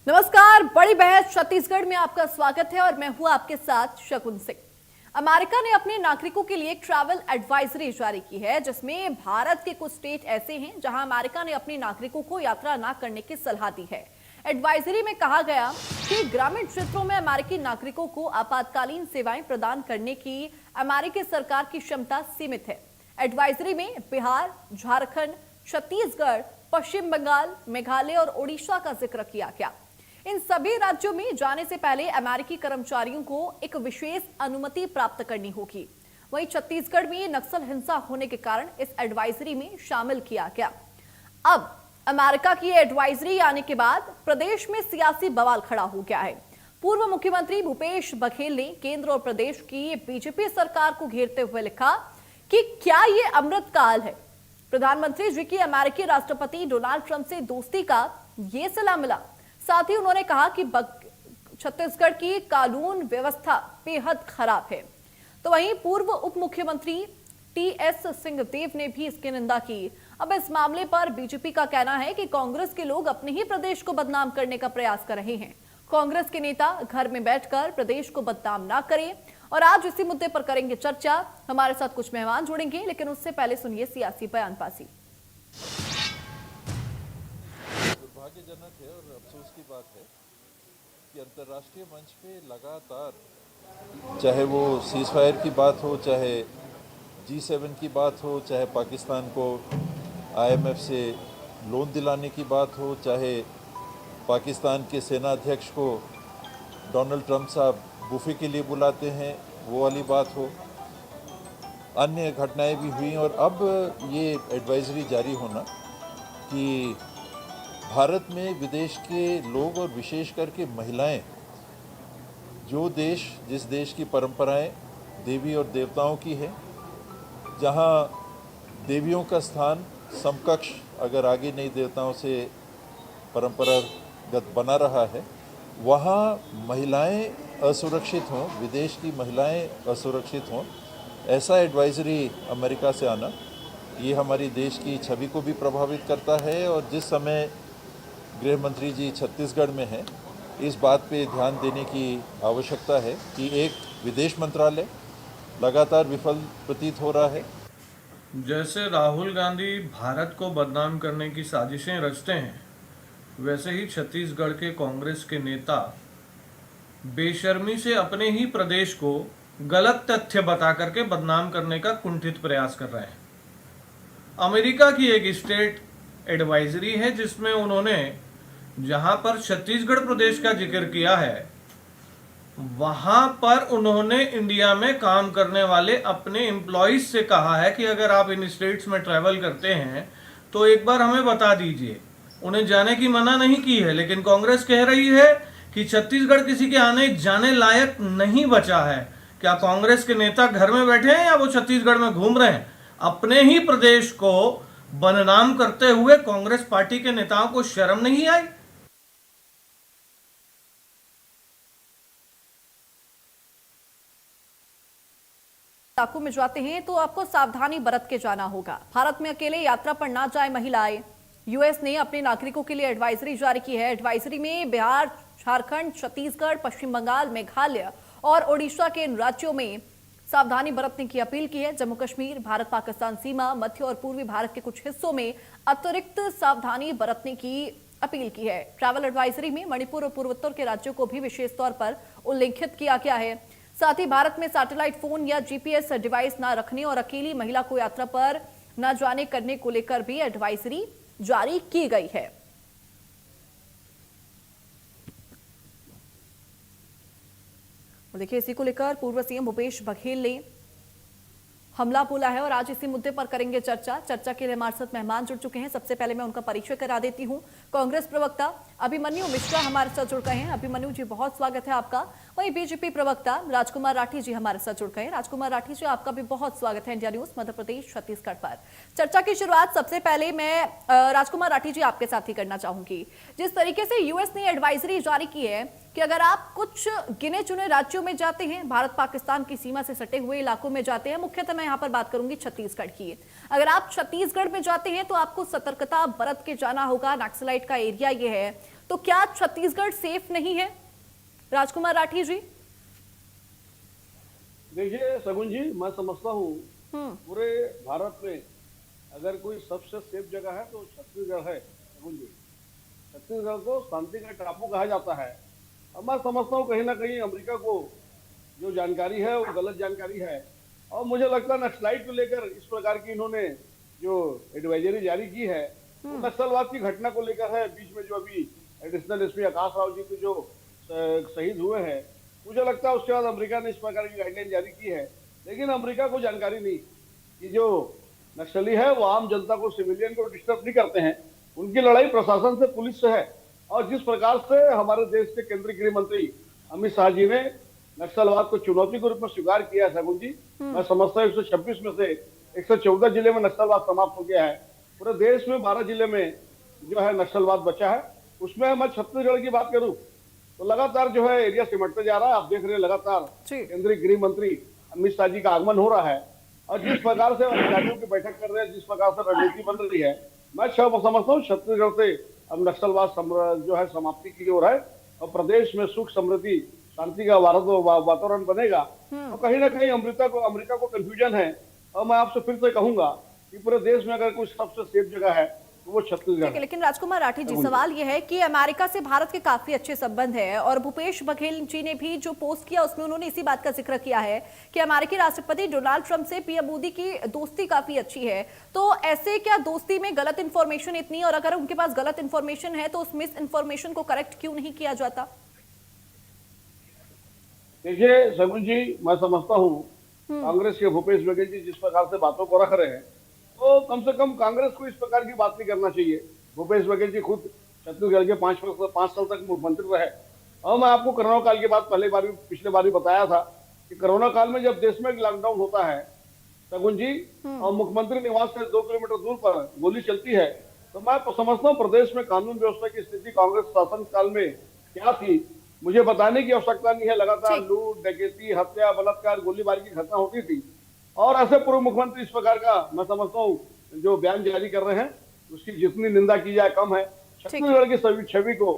नमस्कार। बड़ी बहस छत्तीसगढ़ में आपका स्वागत है और मैं हूं आपके साथ शकुन सिंह। अमेरिका ने अपने नागरिकों के लिए ट्रैवल एडवाइजरी जारी की है, जिसमें भारत के कुछ स्टेट ऐसे हैं जहां अमेरिका ने अपने नागरिकों को यात्रा न करने की सलाह दी है। एडवाइजरी में कहा गया कि ग्रामीण क्षेत्रों में अमेरिकी नागरिकों को आपातकालीन सेवाएं प्रदान करने की अमेरिकी सरकार की क्षमता सीमित है। एडवाइजरी में बिहार, झारखंड, छत्तीसगढ़, पश्चिम बंगाल, मेघालय और ओडिशा का जिक्र किया गया। इन सभी राज्यों में जाने से पहले अमेरिकी कर्मचारियों को एक विशेष अनुमति प्राप्त करनी होगी। वहीं छत्तीसगढ़ में नक्सल हिंसा होने के कारण इस एडवाइजरी में शामिल किया गया। अब अमेरिका की एडवाइजरी आने के बाद प्रदेश में सियासी बवाल खड़ा हो गया है। पूर्व मुख्यमंत्री भूपेश बघेल ने केंद्र और प्रदेश की बीजेपी सरकार को घेरते हुए लिखा कि क्या ये अमृतकाल है। प्रधानमंत्री जी की अमेरिकी राष्ट्रपति डोनाल्ड ट्रंप से दोस्ती का ये सिला मिला। साथ ही उन्होंने कहा कि छत्तीसगढ़ की कानून व्यवस्था बेहद खराब है। तो वहीं पूर्व उप मुख्यमंत्री टीएस सिंहदेव ने भी इसकी निंदा की। अब इस मामले पर बीजेपी का कहना है कि कांग्रेस के लोग अपने ही प्रदेश को बदनाम करने का प्रयास कर रहे हैं। कांग्रेस के नेता घर में बैठकर प्रदेश को बदनाम ना करें। और आज इसी मुद्दे पर करेंगे चर्चा। हमारे साथ कुछ मेहमान जुड़ेंगे, लेकिन उससे पहले सुनिए सियासी बयानबाजी। दुर्भाग्यजनक है और अफसोस की बात है कि अंतर्राष्ट्रीय मंच पे लगातार, चाहे वो सीज फायर की बात हो, चाहे G7 की बात हो, चाहे पाकिस्तान को IMF से लोन दिलाने की बात हो, चाहे पाकिस्तान के सेना अध्यक्ष को डोनाल्ड ट्रंप साहब बुफे के लिए बुलाते हैं वो वाली बात हो, अन्य घटनाएं भी हुई। और अब ये एडवाइजरी जारी होना कि भारत में विदेश के लोग और विशेष करके महिलाएं, जिस देश की परंपराएं देवी और देवताओं की है, जहां देवियों का स्थान समकक्ष अगर आगे नहीं देवताओं से परंपरागत बना रहा है, वहां महिलाएं असुरक्षित हों, विदेश की महिलाएं असुरक्षित हों, ऐसा एडवाइजरी अमेरिका से आना ये हमारी देश की छवि को भी प्रभावित करता है। और जिस समय गृह मंत्री जी छत्तीसगढ़ में हैं, इस बात पे ध्यान देने की आवश्यकता है कि एक विदेश मंत्रालय लगातार विफल प्रतीत हो रहा है। जैसे राहुल गांधी भारत को बदनाम करने की साजिशें रचते हैं, वैसे ही छत्तीसगढ़ के कांग्रेस के नेता बेशर्मी से अपने ही प्रदेश को गलत तथ्य बता करके बदनाम करने का कुंठित प्रयास कर रहे हैं। अमेरिका की एक स्टेट एडवाइजरी है जिसमें उन्होंने जहां पर छत्तीसगढ़ प्रदेश का जिक्र किया है, वहां पर उन्होंने इंडिया में काम करने वाले अपने एम्प्लॉइज से कहा है कि अगर आप इन स्टेट्स में ट्रैवल करते हैं तो एक बार हमें बता दीजिए। उन्हें जाने की मना नहीं की है, लेकिन कांग्रेस कह रही है कि छत्तीसगढ़ किसी के आने जाने लायक नहीं बचा है। क्या कांग्रेस के नेता घर में बैठे हैं या वो छत्तीसगढ़ में घूम रहे हैं? अपने ही प्रदेश को बदनाम करते हुए कांग्रेस पार्टी के नेताओं को शर्म नहीं आई? इलाकों में जाते हैं तो आपको सावधानी बरत के जाना होगा। भारत में अकेले यात्रा पर ना जाए महिलाएं। यूएस ने अपने नागरिकों के लिए एडवाइजरी जारी की है। एडवाइजरी में बिहार, झारखंड, छत्तीसगढ़, पश्चिम बंगाल, मेघालय और ओडिशा के इन राज्यों में सावधानी बरतने की अपील की है। जम्मू कश्मीर, भारत पाकिस्तान सीमा, मध्य और पूर्वी भारत के कुछ हिस्सों में अतिरिक्त सावधानी बरतने की अपील की है। ट्रैवल एडवाइजरी में मणिपुर और पूर्वोत्तर के राज्यों को भी विशेष तौर पर उल्लेखित किया गया है। साथ ही भारत में सैटेलाइट फोन या जीपीएस डिवाइस न रखने और अकेली महिला को यात्रा पर न जाने करने को लेकर भी एडवाइजरी जारी की गई है। देखिए, इसी को लेकर पूर्व सीएम भूपेश बघेल ने हमला बोला है और आज इसी मुद्दे पर करेंगे चर्चा के लिए हमारे साथ मेहमान जुड़ चुके हैं। सबसे पहले मैं उनका परिचय करा देती हूं। कांग्रेस प्रवक्ता अभिमन्यु मिश्रा हमारे साथ जुड़ गए हैं। अभिमन्यु जी, बहुत स्वागत है आपका। वहीं बीजेपी प्रवक्ता राजकुमार राठी जी हमारे साथ जुड़ गए। राजकुमार राठी जी, आपका भी बहुत स्वागत है इंडिया न्यूज मध्य प्रदेश छत्तीसगढ़ पर। चर्चा की शुरुआत सबसे पहले मैं राजकुमार राठी जी आपके साथ ही करना चाहूंगी। जिस तरीके से यूएस ने एडवाइजरी जारी की है कि अगर आप कुछ गिने चुने राज्यों में जाते हैं, भारत पाकिस्तान की सीमा से सटे हुए इलाकों में जाते हैं, मुख्यतः मैं यहाँ पर बात करूंगी छत्तीसगढ़ की। अगर आप छत्तीसगढ़ में जाते हैं तो आपको सतर्कता बरत के जाना होगा, नक्सलाइट का एरिया ये है। तो क्या छत्तीसगढ़ सेफ नहीं है, राजकुमार राठी जी? देखिए सगुन जी, मैं समझता हूँ पूरे भारत में अगर कोई सबसे सेफ जगह है तो छत्तीसगढ़ है। सगुन जी, छत्तीसगढ़ को शांति का टापू कहा जाता है। अब मैं समझता हूँ कहीं ना कहीं अमेरिका को जो जानकारी है वो गलत जानकारी है, और मुझे लगता है नक्सलाइट को लेकर इस प्रकार की इन्होंने जो एडवाइजरी जारी की है वो नक्सलवाद की घटना को लेकर है। बीच में जो अभी एडिशनल एसपी आकाश राव जी को जो शहीद हुए हैं, मुझे लगता है उसके बाद अमेरिका ने इस प्रकार की गाइडलाइन जारी की है। लेकिन अमेरिका को जानकारी नहीं कि जो नक्सली है वो आम जनता को, सिविलियन को डिस्टर्ब नहीं करते हैं। उनकी लड़ाई प्रशासन से, पुलिस से है। और जिस प्रकार से हमारे देश के केंद्रीय गृह मंत्री अमित शाह जी ने नक्सलवाद को चुनौती के रूप में स्वीकार किया है सगुन जी, मैं समझता हूँ 126 में से 114 जिले में नक्सलवाद समाप्त हो गया है। पूरे देश में 12 जिले में जो है नक्सलवाद बचा है। उसमें मैं छत्तीसगढ़ की बात करूं तो लगातार जो है एरिया सिमटते जा रहा है। आप देख रहे हैं लगातार केंद्रीय गृह मंत्री अमित शाह जी का आगमन हो रहा है, और जिस प्रकार से अधिकारियों की बैठक कर रहे हैं, जिस प्रकार से रणनीति बन रही है, मैं समझता हूँ छत्तीसगढ़ से अब नक्सलवाद जो है समाप्ति की ओर है, और प्रदेश में सुख, समृद्धि, शांति का वातावरण बनेगा। और कहीं ना कहीं अमेरिका को कंफ्यूजन है। और मैं आपसे फिर से कहूंगा कि पूरे देश में अगर कोई सबसे सेफ जगह है तो वो छत्तीसगढ़ है। लेकिन राजकुमार राठी जी, सवाल यह है कि अमेरिका से भारत के काफी अच्छे संबंध है, और भूपेश बघेल जी ने भी जो पोस्ट किया उसमें उन्होंने इसी बात का जिक्र किया है कि अमेरिकी राष्ट्रपति डोनाल्ड ट्रंप से पीएम मोदी की दोस्ती काफी अच्छी है। तो ऐसे क्या दोस्ती में गलत इंफॉर्मेशन इतनी, और अगर उनके पास गलत इंफॉर्मेशन है तो उस मिस इंफॉर्मेशन को करेक्ट क्यों नहीं किया जाता? देखिए सगुन जी, मैं समझता हूँ कांग्रेस के भूपेश बघेल जी जिस प्रकार से बातों को रख रहे हैं, तो कम से कम कांग्रेस को इस प्रकार की बात नहीं करना चाहिए। भूपेश बघेल जी खुद छत्तीसगढ़ के 5 साल तक मुख्यमंत्री रहे। और मैं आपको कोरोना काल की बात पिछले बार भी बताया था कि कोरोना काल में जब देश में लॉकडाउन होता है सगुन जी, और मुख्यमंत्री निवास से 2 किलोमीटर दूर पर गोली चलती है, तो मैं समझता हूँ प्रदेश में कानून व्यवस्था की स्थिति कांग्रेस शासन काल में क्या थी मुझे बताने की आवश्यकता नहीं है। लगातार लूट, डकैती, हत्या, बलात्कार, गोलीबारी की घटना होती थी, और ऐसे पूर्व मुख्यमंत्री इस प्रकार का मैं समझता हूँ जो बयान जारी कर रहे हैं उसकी जितनी निंदा की जाए कम है। छत्तीसगढ़ की सभी छवि को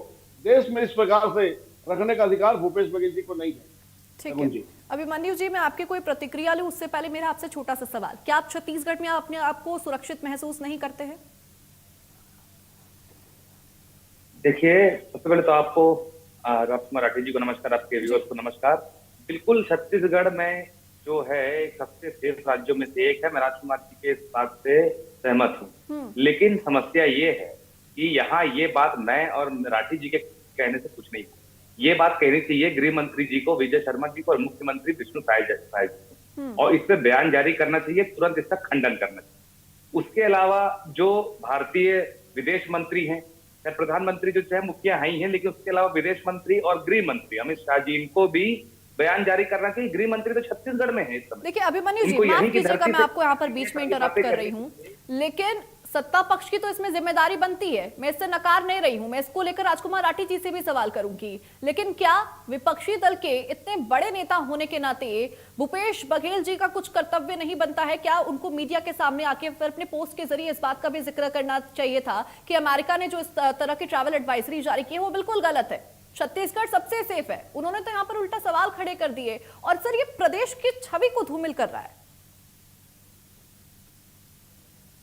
देश में इस प्रकार से रखने का अधिकार भूपेश बघेल जी को नहीं है। ठीक है अभिमन्यु जी, मैं आपके कोई प्रतिक्रिया लूं उससे पहले मेरा आपसे छोटा सा सवाल, क्या आप छत्तीसगढ़ में अपने आप को सुरक्षित महसूस नहीं करते हैं? देखिए, सबसे पहले तो आपको राजकुमार राठी जी को नमस्कार, आपके व्यूअर्स को नमस्कार। बिल्कुल छत्तीसगढ़ में जो है सबसे सेफ राज्यों में से एक है। मैं राजकुमार जी के इस बात से सहमत हूँ, लेकिन समस्या ये है कि यहाँ ये बात मैं और राठी जी के कहने से कुछ नहीं, ये बात कहनी चाहिए गृह मंत्री जी को, विजय शर्मा जी को, और मुख्यमंत्री विष्णु साय जी को, और इस पे बयान जारी करना चाहिए, तुरंत इसका खंडन करना चाहिए। उसके अलावा जो भारतीय विदेश मंत्री हैं, प्रधानमंत्री जो चाहे मुखिया ही हैं, लेकिन उसके अलावा विदेश मंत्री और गृह मंत्री अमित शाह जी, इनको भी बयान जारी करना चाहिए। गृह मंत्री तो छत्तीसगढ़ में है इस समय। देखिए अभिमन्यु जी, माफ कीजिएगा मैं आपको यहाँ पर बीच में इंटरप्ट कर रही हूँ, लेकिन सत्ता पक्ष की तो इसमें जिम्मेदारी बनती है। मैं इससे नकार नहीं रही हूं, मैं इसको लेकर राजकुमार राठी जी से भी सवाल करूंगी। लेकिन क्या विपक्षी दल के इतने बड़े नेता होने के नाते भूपेश बघेल जी का कुछ कर्तव्य नहीं बनता है? क्या उनको मीडिया के सामने आके फिर अपने पोस्ट के जरिए इस बात का भी जिक्र करना चाहिए था कि अमेरिका ने जो इस तरह की ट्रैवल एडवाइजरी जारी की है वो बिल्कुल गलत है, छत्तीसगढ़ सबसे सेफ है? उन्होंने तो यहाँ पर उल्टा सवाल खड़े कर दिए, और सर ये प्रदेश की छवि को धूमिल कर रहा है।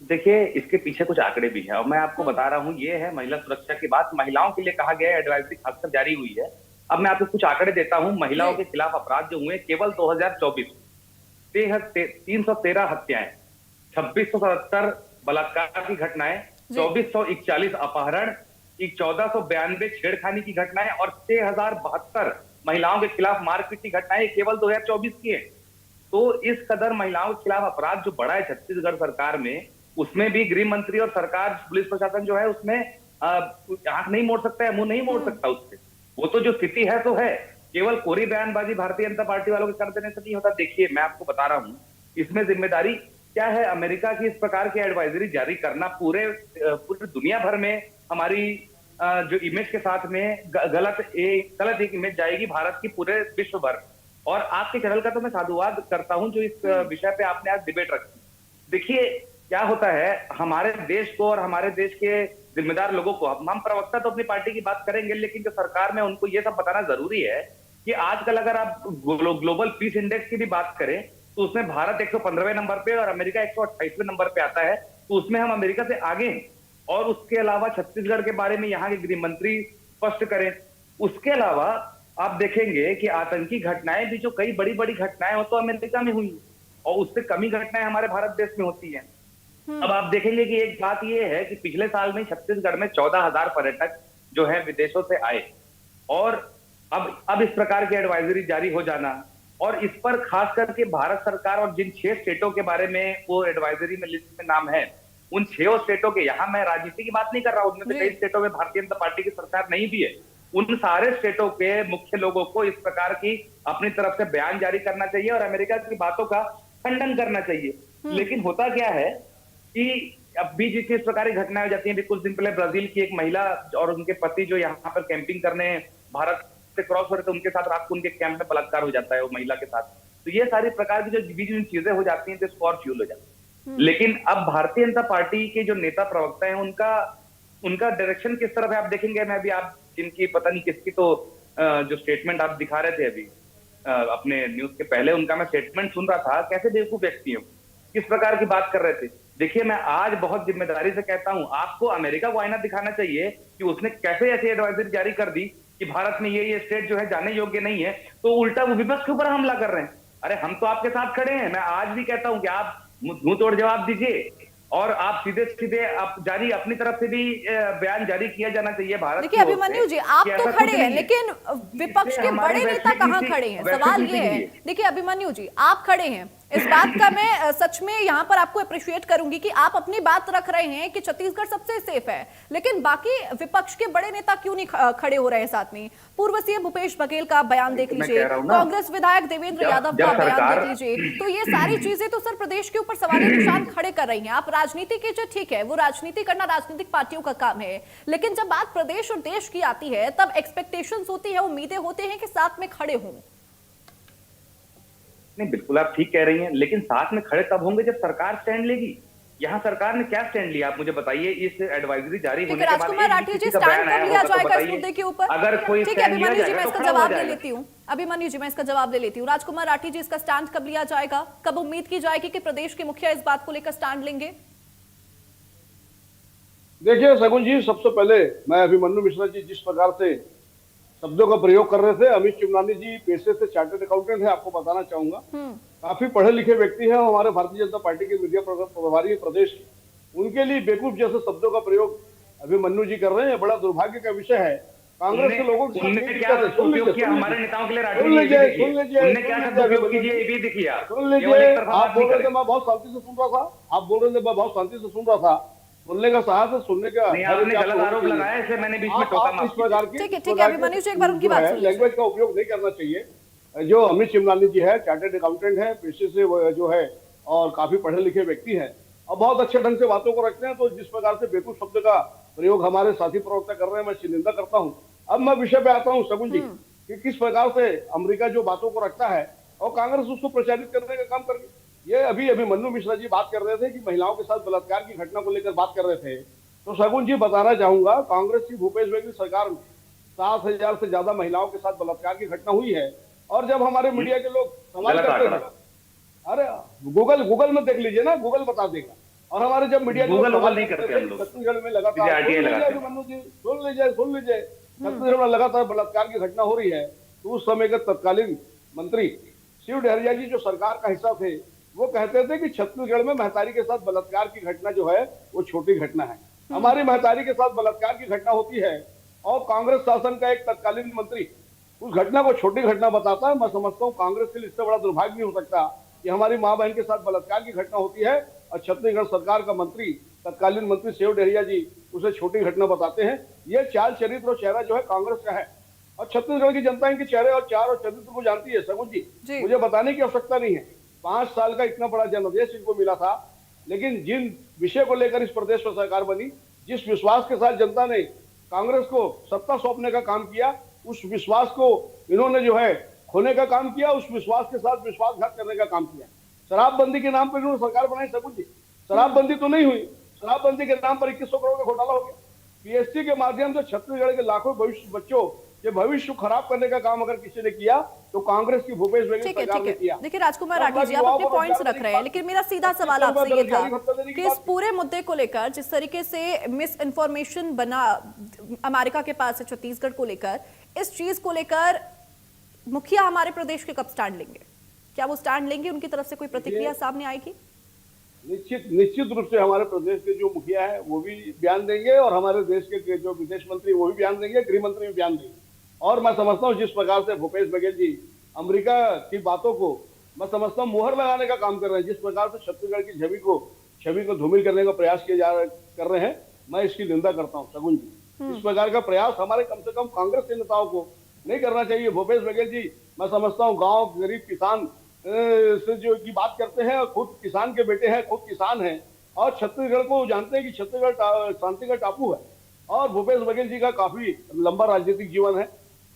देखिए, इसके पीछे कुछ आंकड़े भी है, और मैं आपको बता रहा हूं, ये है महिला सुरक्षा की बात। महिलाओं के लिए कहा गया है, एडवाइजरी खासकर जारी हुई है। अब मैं आपको कुछ आंकड़े देता हूं। महिलाओं के खिलाफ अपराध जो हुए केवल 2024 313 हत्याएं, 2677 बलात्कार की घटनाएं, 2441 अपहरण, 1492 छेड़खानी की घटनाएं, और 6072 महिलाओं के खिलाफ मारपीट की घटनाएं केवल 2024 की है। तो इस कदर महिलाओं के खिलाफ अपराध जो बढ़ा है छत्तीसगढ़ सरकार में, उसमें भी गृह मंत्री और सरकार, पुलिस प्रशासन जो है उसमें आंख नहीं मोड़ सकता है, मुंह नहीं मोड़ सकता उससे। वो तो जो स्थिति है तो है। केवल कोरी बयानबाजी भारतीय जनता पार्टी वालों के कर देने से नहीं होता। देखिए, मैं आपको बता रहा हूं, इसमें जिम्मेदारी क्या है अमेरिका की इस प्रकार की एडवाइजरी जारी करना। पूरे दुनिया भर में हमारी जो इमेज के साथ में गलत एक इमेज जाएगी भारत की पूरे विश्व भर। और आपके चैनल का तो मैं साधुवाद करता हूं जो इस विषय पे आपने आज डिबेट रखी। देखिए क्या होता है, हमारे देश को और हमारे देश के जिम्मेदार लोगों को, हम प्रवक्ता तो अपनी पार्टी की बात करेंगे, लेकिन जो सरकार में उनको ये सब बताना जरूरी है कि आजकल अगर आप ग्लोबल पीस इंडेक्स की भी बात करें तो उसमें भारत 115वें नंबर पे और अमेरिका 128वें नंबर पे आता है, तो उसमें हम अमेरिका से आगे हैं। और उसके अलावा छत्तीसगढ़ के बारे में यहाँ के गृह मंत्री स्पष्ट करें। उसके अलावा आप देखेंगे कि आतंकी घटनाएं भी, जो कई बड़ी बड़ी घटनाएं हो तो अमेरिका में हुई और उससे कमी घटनाएं हमारे भारत देश में होती हैं। अब आप देखेंगे कि एक बात यह है कि पिछले साल में छत्तीसगढ़ में 14,000 पर्यटक जो है विदेशों से आए, और अब इस प्रकार की एडवाइजरी जारी हो जाना, और इस पर खास करके भारत सरकार और जिन 6 स्टेटों के बारे में वो एडवाइजरी में लिस्ट में नाम है, उन 6 स्टेटों के, यहां मैं राजनीति की बात नहीं कर रहा हूं, उनमें से कई स्टेटों में भारतीय जनता पार्टी की सरकार नहीं भी है, उन सारे स्टेटों के मुख्य लोगों को इस प्रकार की अपनी तरफ से बयान जारी करना चाहिए और अमेरिका की बातों का खंडन करना चाहिए। लेकिन होता क्या है कि अब भी जिस प्रकार की घटनाएं हो जाती हैं, कुछ दिन पहले ब्राजील की एक महिला और उनके पति जो यहाँ पर कैंपिंग करने भारत से क्रॉस हो रहे थे, उनके साथ रात को उनके कैंप में बलात्कार हो जाता है वो महिला के साथ। तो ये सारी प्रकार की जो बीच में चीजें हो जाती हैं तो इसको और फ्यूल हो जाती है। लेकिन अब भारतीय जनता पार्टी के जो नेता प्रवक्ता हैं उनका डायरेक्शन किस तरफ है आप देखेंगे। मैं अभी आप जिनकी पता नहीं किसकी तो जो स्टेटमेंट आप दिखा रहे थे अभी अपने न्यूज के पहले, उनका मैं स्टेटमेंट सुन रहा था, कैसे बेवकूफ व्यक्ति हो, किस प्रकार की बात कर रहे थे। देखिए, मैं आज बहुत जिम्मेदारी से कहता हूं, आपको अमेरिका को आईना दिखाना चाहिए कि उसने कैसे ऐसी एडवाइजरी जारी कर दी कि भारत में ये स्टेट जो है जाने योग्य नहीं है, तो उल्टा वो विपक्ष के ऊपर हमला कर रहे हैं। अरे हम तो आपके साथ खड़े हैं। मैं आज भी कहता हूं कि आप मुंह तोड़ जवाब दीजिए और आप सीधे सीधे आप जारी अपनी तरफ से भी बयान जारी किया जाना चाहिए भारत। देखिए अभिमन्यु जी, आप तो खड़े हैं, लेकिन विपक्ष के बड़े नेता कहाँ खड़े हैं? सवाल ये है। देखिए अभिमन्यु जी, आप खड़े हैं, इस बात का मैं सच में यहाँ पर आपको अप्रिशिएट करूंगी कि आप अपनी बात रख रहे हैं कि छत्तीसगढ़ सबसे सेफ है, लेकिन बाकी विपक्ष के बड़े नेता क्यों नहीं खड़े हो रहे हैं साथ में? पूर्व सीएम भूपेश बघेल का बयान देख लीजिए, कांग्रेस विधायक देवेंद्र यादव का बयान देख लीजिए, तो ये सारी चीजें तो सर प्रदेश के ऊपर सवालिया निशान खड़े कर रही हैं। आप राजनीति कीजिए, ठीक है, वो राजनीति करना राजनीतिक पार्टियों का काम है, लेकिन जब बात प्रदेश और देश की आती है तब एक्सपेक्टेशंस होती है, उम्मीदें होते हैं कि साथ में खड़े हों। नहीं, बिल्कुल आप ठीक कह रही हैं, लेकिन साथ में खड़े तब होंगे जब सरकार स्टैंड लेगी। यहाँ सरकार ने क्या स्टैंड लिया आप मुझे बताइए। इस एडवाइजरी जारी होने के बाद राजकुमार राठी जी, स्टैंड कब लिया जाएगा इस मुद्दे के ऊपर? अगर कोई ठीक है अभिमन्यु जी, मैं इसका जवाब ले लेती हूँ। अभिमन्यु जी, मैं इसका जवाब ले लेती हूँ। राजकुमार राठी जी, इसका स्टैंड कब लिया जाएगा? कब उम्मीद की जाएगी कि प्रदेश के मुखिया इस बात को लेकर स्टैंड लेंगे? देखिए शगुन जी, सबसे पहले मैं अभिमन्यु मिश्रा जी जिस प्रकार से शब्दों का प्रयोग कर रहे थे, अमित चिमनानी जी पेशे से चार्टर्ड अकाउंटेंट है, आपको बताना चाहूंगा, काफी पढ़े लिखे व्यक्ति हैं, हमारे भारतीय जनता पार्टी के मीडिया प्रभारी है प्रदेश के। उनके लिए बेवकूफ जैसे शब्दों का प्रयोग अभिमन्यु जी कर रहे हैं, बड़ा दुर्भाग्य का विषय है। कांग्रेस के लोगों को हमारे नेताओं के लिए सुन लीजिए, आप बोल रहे थे मैं बहुत शांति से सुन रहा था, आप बोल रहे थे मैं बहुत शांति से सुन रहा था, सुनने का साहस है, सुनने का आपने गलत आरोप लगाया, इसे मैंने बीच में टोका। इस प्रकार की ठीक है अभिमन्यु जी, एक बार उनकी बात सुन लीजिए। लैंग्वेज का उपयोग नहीं करना चाहिए। जो अमित चिमनानी जी है, चार्टर्ड अकाउंटेंट है पेशे से जो है, और काफी पढ़े लिखे व्यक्ति हैं और बहुत अच्छे ढंग से बातों को रखते हैं, तो जिस प्रकार से बेवकूफ शब्द का प्रयोग हमारे साथी प्रवक्ता कर रहे हैं, मैं निंदा करता हूँ। अब मैं विषय पे आता हूँ शगुन जी, कि किस प्रकार से अमेरिका जो बातों को रखता है और कांग्रेस उसको प्रचारित करने का काम कर रही है। ये अभी अभिमन्यु मिश्रा जी बात कर रहे थे कि महिलाओं के साथ बलात्कार की घटना को लेकर बात कर रहे थे, तो शगुन जी बताना चाहूंगा, कांग्रेस की भूपेश बघेल सरकार में 7,000 से ज्यादा महिलाओं के साथ बलात्कार की घटना हुई है। और जब हमारे मीडिया के लोग सवाल करते हैं, अरे गूगल में देख लीजिए ना, गूगल बता देगा। और हमारे जब मीडिया नहीं करते हम लोग, छत्तीसगढ़ में लगातार अभिमन्यु जी सुन लीजिए, छत्तीसगढ़ में लगातार बलात्कार की घटना हो रही है, तो उस समय के तत्कालीन मंत्री शिव डहरिया जी जो सरकार का हिस्सा थे, वो कहते थे कि छत्तीसगढ़ में महतारी के साथ बलात्कार की घटना जो है वो छोटी घटना है। हमारी महतारी के साथ बलात्कार की घटना होती है और कांग्रेस शासन का एक तत्कालीन मंत्री उस घटना को छोटी घटना बताता है। मैं समझता हूँ कांग्रेस के लिए इससे बड़ा दुर्भाग्य नहीं हो सकता कि हमारी माँ बहन के साथ बलात्कार की घटना होती है और छत्तीसगढ़ सरकार का मंत्री, तत्कालीन मंत्री शिव डहरिया जी उसे छोटी घटना बताते हैं। ये चाल चरित्र और चेहरा जो है कांग्रेस का है, और छत्तीसगढ़ की जनता इनके चेहरे और चार और चरित्र को जानती है सगुन जी। जी, मुझे बताने की आवश्यकता नहीं है। 5 साल का इतना बड़ा जनादेश इनको मिला था, लेकिन जिन विषय को लेकर इस प्रदेश में सरकार बनी, जिस विश्वास के साथ जनता ने कांग्रेस को सत्ता सौंपने का काम किया, उस विश्वास को इन्होंने जो है खोने का काम किया, उस विश्वास के साथ विश्वासघात करने का काम किया। शराबबंदी के नाम पर इन्होंने सरकार बनाई सगुन जी, शराबबंदी तो नहीं हुई, शराबबंदी के नाम पर 2100 करोड़ का घोटाला हो गया। पीएससी के माध्यम से छत्तीसगढ़ के लाखों भविष्य बच्चों के भविष्य खराब करने का काम अगर किसी ने किया तो कांग्रेस की भूपेश बघेल सरकार ने किया। देखिए राजकुमार राठी जी, आप अपने पॉइंट्स रख रहे हैं, लेकिन मेरा सीधा सवाल आपसे ये था कि इस पूरे मुद्दे को लेकर जिस तरीके से मिस इन्फॉर्मेशन बना अमेरिका के पास है छत्तीसगढ़ को लेकर, इस चीज को लेकर मुखिया हमारे प्रदेश के कब स्टैंड लेंगे? क्या वो स्टैंड लेंगे? उनकी तरफ से कोई प्रतिक्रिया सामने आएगी? निश्चित रूप से हमारे प्रदेश के जो मुखिया है वो भी बयान देंगे और हमारे देश के जो विदेश मंत्री वो भी बयान देंगे, गृह मंत्री भी बयान देंगे। और मैं समझता हूँ जिस प्रकार से भूपेश बघेल जी अमेरिका की बातों को मैं समझता हूँ मोहर लगाने का काम कर रहे हैं, जिस प्रकार से छत्तीसगढ़ की छवि को धूमिल करने का प्रयास कर रहे हैं, मैं इसकी निंदा करता हूँ सगुन जी। इस प्रकार का प्रयास हमारे कम से कम कांग्रेस के नेताओं को नहीं करना चाहिए। भूपेश बघेल जी मैं समझता हूँ गाँव गरीब किसान से जो की बात करते हैं, खुद किसान के बेटे हैं, खुद किसान हैं और छत्तीसगढ़ को जानते हैं कि छत्तीसगढ़ शांति का टापू है। और भूपेश बघेल जी का काफी लंबा राजनीतिक जीवन है,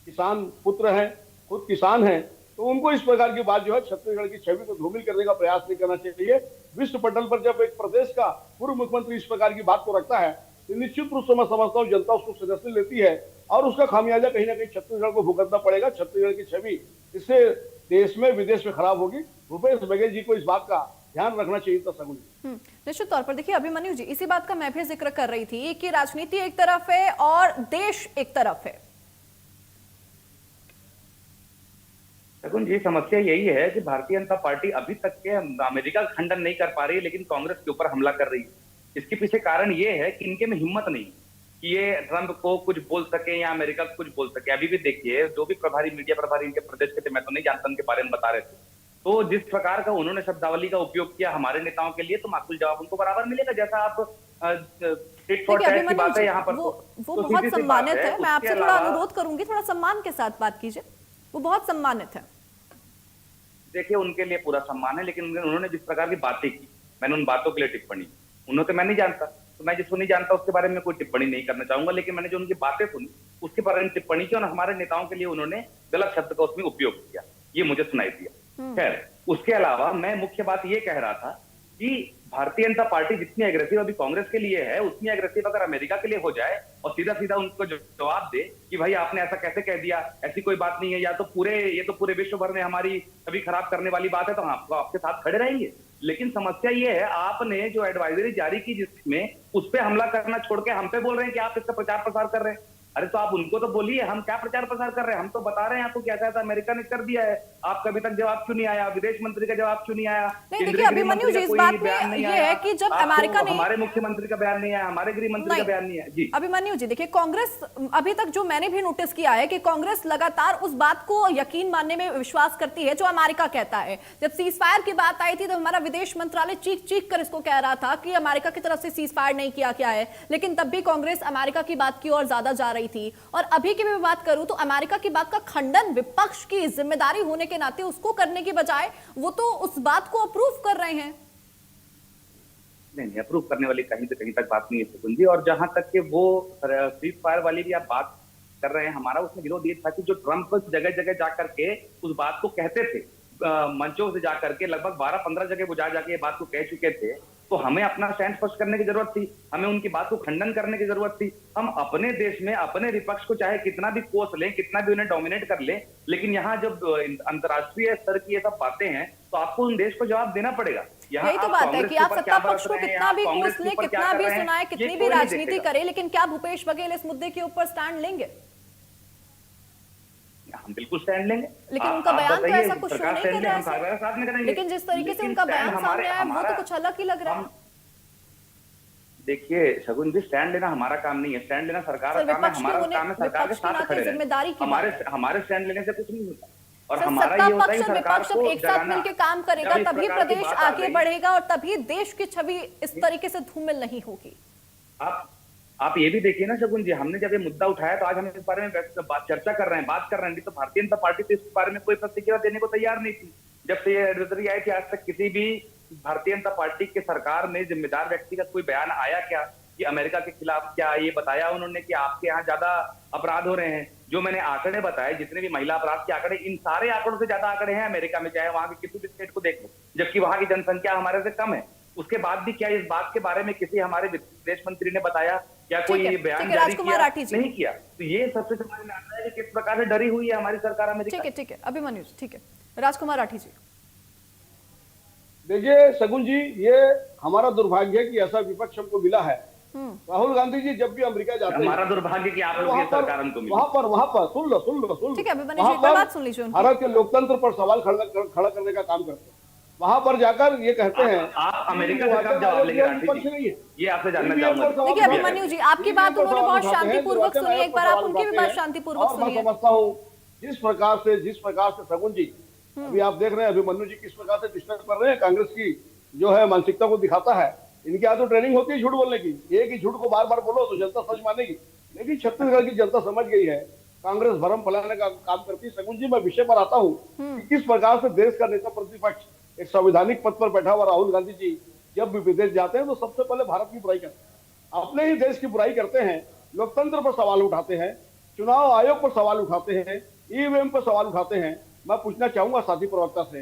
किसान पुत्र हैं, खुद किसान हैं, तो उनको इस प्रकार की बात जो है छत्तीसगढ़ की छवि को धूमिल करने का प्रयास नहीं करना चाहिए। विश्व पटल पर जब एक प्रदेश का पूर्व मुख्यमंत्री इस प्रकार की बात को रखता है तो निश्चित रूप से मैं समझता हूँ जनता उसको सीरियसली लेती है और उसका खामियाजा कहीं ना कहीं छत्तीसगढ़ को भुगतना पड़ेगा। छत्तीसगढ़ की छवि इससे देश में विदेश में खराब होगी। भूपेश बघेल जी को इस बात का ध्यान रखना चाहिए था सगुन। निश्चित तौर पर देखिए अभिमन्यु जी, इसी बात का मैं भी जिक्र कर रही थी कि राजनीति एक तरफ है और देश एक तरफ है। सगुन जी, समस्या यही है कि भारतीय जनता पार्टी अभी तक के अमेरिका का खंडन नहीं कर पा रही है, लेकिन कांग्रेस के ऊपर हमला कर रही है। इसके पीछे कारण ये है कि इनके में हिम्मत नहीं कि ये ट्रंप को कुछ बोल सके या अमेरिका को कुछ बोल सके। अभी भी देखिए जो भी मीडिया प्रभारी इनके प्रदेश के थे, मैं तो नहीं जानता, उनके बारे में बता रहे थे, तो जिस प्रकार का उन्होंने शब्दावली का उपयोग किया हमारे नेताओं के लिए, तो माकूल जवाब उनको बराबर मिलेगा। जैसा आप टिट फॉर टैट की बात है यहाँ पर, वो बहुत सम्मानित है। मैं आपसे थोड़ा अनुरोध करूंगी, थोड़ा सम्मान के साथ बात कीजिए। वो बहुत सम्मानित है। देखिए उनके लिए पूरा सम्मान है, लेकिन उन्होंने जिस प्रकार की बातें की, मैंने उन बातों के लिए टिप्पणी, उन्होंने मैं नहीं जानता, तो मैं जिसको नहीं जानता उसके बारे में कोई टिप्पणी नहीं करना चाहूंगा, लेकिन मैंने जो उनकी बातें सुनी उसके बारे में टिप्पणी की और हमारे नेताओं के लिए उन्होंने गलत शब्द का उसमें उपयोग किया, ये मुझे सुनाई दिया। खैर, उसके अलावा मैं मुख्य बात ये कह रहा था कि भारतीय जनता पार्टी जितनी एग्रेसिव अभी कांग्रेस के लिए है, उतनी एग्रेसिव अगर अमेरिका के लिए हो जाए और सीधा सीधा उनको जवाब दे कि भाई आपने ऐसा कैसे कह दिया, ऐसी कोई बात नहीं है, या तो ये तो पूरे विश्व भर में हमारी छवि खराब करने वाली बात है, तो हम आपके साथ खड़े रहेंगे। लेकिन समस्या ये है, आपने जो एडवाइजरी जारी की जिसमें उस पर हमला करना छोड़ के हम पे बोल रहे हैं कि आप इसका प्रचार प्रसार कर रहे हैं। अरे तो आप उनको तो बोलिए, हम क्या प्रचार प्रसार कर रहे हैं, हम तो बता रहे हैं आपको क्या ऐसा अमेरिका ने कर दिया है, आपका अभी तक जवाब क्यों नहीं आया, विदेश मंत्री का जवाब क्यों नहीं आया। नहीं देखिए अभिमन्यु जी, इस बात में ये है कि जब अमेरिका ने, हमारे मुख्यमंत्री का बयान नहीं आया, हमारे गृह मंत्री का बयान नहीं आया। जी अभिमन्यु जी, देखिए कांग्रेस अभी तक जो मैंने भी नोटिस किया है कि कांग्रेस लगातार उस बात को यकीन मानने में विश्वास करती है जो अमेरिका कहता है। जब सीज फायर की बात आई थी तो हमारा विदेश मंत्रालय चीख चीख कर इसको कह रहा था कि अमेरिका की तरफ से सीज फायर नहीं किया गया है, लेकिन तब भी कांग्रेस अमेरिका की बात की ओर ज्यादा जा रही थी। और अभी की भी बात करूं तो अमेरिका की बात का खंडन विपक्ष की जिम्मेदारी होने के नाते उसको करने की बजाय वो तो उस बात को अप्रूव कर रहे हैं। नहीं, अप्रूव करने वाली कहीं से कहीं तक बात नहीं है सुकुन जी। और जहां तक कि वो सीज फायर वाली भी आप बात कर रहे हैं, हमारा उसमें विरोध ये था कि जो ट्रंप जगह जगह जाकर के उस बात को कहते थे, मंचों से जाकर के लगभग 12-15 जगह वो जाके ये बात को कह चुके थे, तो हमें अपना स्टैंड स्पष्ट करने की जरूरत थी, हमें उनकी बात को खंडन करने की जरूरत थी। हम अपने देश में अपने विपक्ष को चाहे कितना भी कोस लें, कितना भी उन्हें डोमिनेट कर लें, लेकिन यहाँ जब अंतर्राष्ट्रीय स्तर की ये सब बातें हैं तो आपको उन देश को जवाब देना पड़ेगा। यही तो बात है कि आप सत्ता पक्ष को कितना भी कोस लें, कितना भी सुनाए, कितनी भी राजनीति करें, लेकिन क्या भूपेश बघेल इस मुद्दे के ऊपर स्टैंड लेंगे? हम बिल्कुल स्टैंड लेंगे, लेकिन उनका बयान तो ऐसा कुछ नहीं कर रहा है। लेकिन जिस तरीके से उनका बयान सामने आया वो तो कुछ अलग ही लग रहा है। देखिए शगुन जी, स्टैंड लेना हमारा काम नहीं है, स्टैंड लेना सरकार का काम है। हमारा काम है सरकार के साथ खड़े रहना। हमारे स्टैंड लेने से कुछ नहीं होता। और हमारा ये होता है सरकार को एक साथ मिलकर काम करेगा तभी प्रदेश आगे बढ़ेगा और तभी देश की छवि इस तरीके से धूमिल नहीं होगी। आप ये भी देखिए ना शगुन जी, हमने जब ये मुद्दा उठाया तो आज हम इस बारे में चर्चा कर रहे हैं, बात कर रहे हैं, नहीं तो भारतीय जनता पार्टी तो इस बारे में कोई प्रतिक्रिया देने को तैयार नहीं थी। जब से ये एडवाइजरी आई थी आज तक किसी भी भारतीय जनता पार्टी के सरकार में जिम्मेदार व्यक्ति का कोई बयान आया क्या कि अमेरिका के खिलाफ? क्या ये बताया उन्होंने कि आपके यहाँ ज्यादा अपराध हो रहे हैं? जो मैंने आंकड़े बताए, जितने भी महिला अपराध के आंकड़े, इन सारे आंकड़ों से ज्यादा आंकड़े हैं अमेरिका में, चाहे वहां के किसी भी स्टेट को देख लो, जबकि वहां की जनसंख्या हमारे से कम है। उसके बाद भी क्या इस बात के बारे में किसी हमारे विदेश मंत्री ने बताया? क्या कोई ये बयान जारी किया? नहीं किया। तो ये सबसे समझ में आता है कि किस प्रकार से डरी हुई है हमारी सरकार अमेरिका। ठीक है अभिमन्यु जी, ठीक है राजकुमार राठी जी। देखिए शगुन जी, ये हमारा दुर्भाग्य है कि ऐसा विपक्ष हमको मिला है। राहुल गांधी जी जब भी अमेरिका जाते हैं, हमारा दुर्भाग्य कि आप लोग ये सरकार हमको मिली। वहां पर सुन लो ठीक है अभिमन्यु जी, एक बात सुन लीजिए। भारत के लोकतंत्र पर सवाल खड़ा करने का काम करते हैं। वहां पर जाकर ये कहते हैं, आप अमेरिका से कब जवाब लेंगे राठी जी? ये आपसे जानना चाहूंगा। देखिए अभिमन्यु जी, आपकी बात उन्होंने बहुत शांतिपूर्वक सुनी, एक बार आप उनकी भी बात शांतिपूर्वक सुनिए। मैं समझता हूँ जिस प्रकार से शगुन जी अभी आप देख रहे हैं अभिमन्यु जी किस प्रकार से डिस्टर्ब कर रहे हैं, कांग्रेस की जो है मानसिकता को दिखाता है। इनके यहाँ तो ट्रेनिंग होती है झूठ बोलने की, एक ही झूठ को बार बार बोलो तो जनता सच मानेगी। लेकिन छत्तीसगढ़ की जनता समझ गई है कांग्रेस भरम फैलाने का काम करती है। शगुन जी, मैं विषय पर आता हूँ कि किस प्रकार से देश का नेता प्रतिपक्ष, एक संवैधानिक पद पर बैठा हुआ राहुल गांधी जी जब भी विदेश जाते हैं तो सबसे पहले भारत की बुराई करते हैं, अपने ही देश की बुराई करते हैं, लोकतंत्र पर सवाल उठाते हैं, चुनाव आयोग पर सवाल उठाते हैं, ईवीएम पर सवाल उठाते हैं। मैं पूछना चाहूंगा साथी प्रवक्ता से,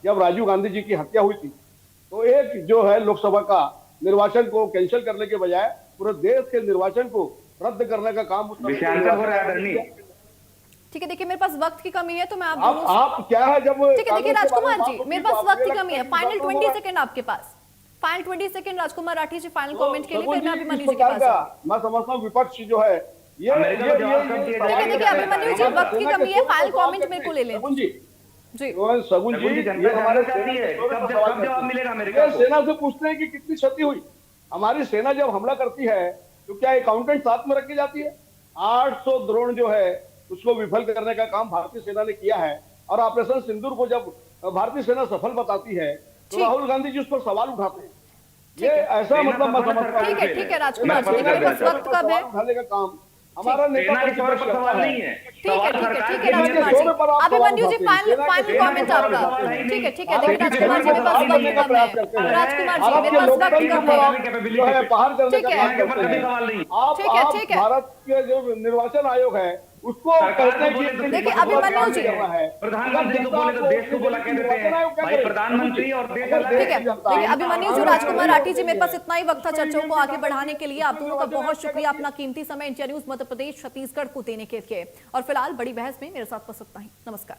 जब राजीव गांधी जी की हत्या हुई थी तो एक जो है लोकसभा का निर्वाचन को कैंसिल करने के बजाय पूरे देश के निर्वाचन को रद्द करने का काम ठीक है। देखिए मेरे पास वक्त की कमी है तो मैं आप क्या है जब ठीक है। देखिए राजकुमार जी, मेरे पास वक्त की कमी है, फाइनल 20 सेकंड आपके पास, फाइनल 20 सेकंड राजकुमार राठी जी फाइनल कमेंट के लिए, फिर मैं अभिमन्यु जी के पास। मैं समझता हूँ विपक्ष जो है ये देखिए अभिमन्यु जी, वक्त की कमी है, फाइनल कमेंट मेरे को ले लें जी। शगुन जी, ये हमारे सेना से पूछते हैं कि कितनी क्षति हुई। हमारी सेना जब हमला करती है तो क्या अकाउंटेंट साथ में रखी जाती है? 800 ड्रोन जो है उसको विफल करने का काम भारतीय सेना ने किया है, और ऑपरेशन सिंदूर को जब भारतीय सेना सफल बताती है तो राहुल गांधी जी उस पर सवाल उठाते हैं। ये ऐसा मतलब मैं समझता हूं। ठीक है राजकुमार जी, मेरे पास वक्त कब है? उठाने का काम हमारा नेता सवाल नहीं है। ठीक है राजकुमार जी, अभिमन्यु जी फाइनल कमेंट आपका। ठीक है देखिए राजकुमार जी, मेरे पास वक्त कम है, राजकुमार जी मेरे पास वक्त कम है। ठीक है भारत के जो निर्वाचन आयोग है उसको कहते हैं कि देखिए अभिमन्यु जी, प्रधानमंत्री को बोले तो देश को बोला कहते हैं भाई, प्रधानमंत्री और देश। ठीक है देखिए अभिमन्यु जी, राजकुमार राठी जी, मेरे पास इतना ही वक्त था चर्चाओं को आगे बढ़ाने के लिए। आप दोनों का बहुत शुक्रिया अपना कीमती समय इंडिया न्यूज मध्य प्रदेश छत्तीसगढ़ को देने के लिए। और फिलहाल बड़ी बहस में मेरे साथ बस इतना ही। नमस्कार।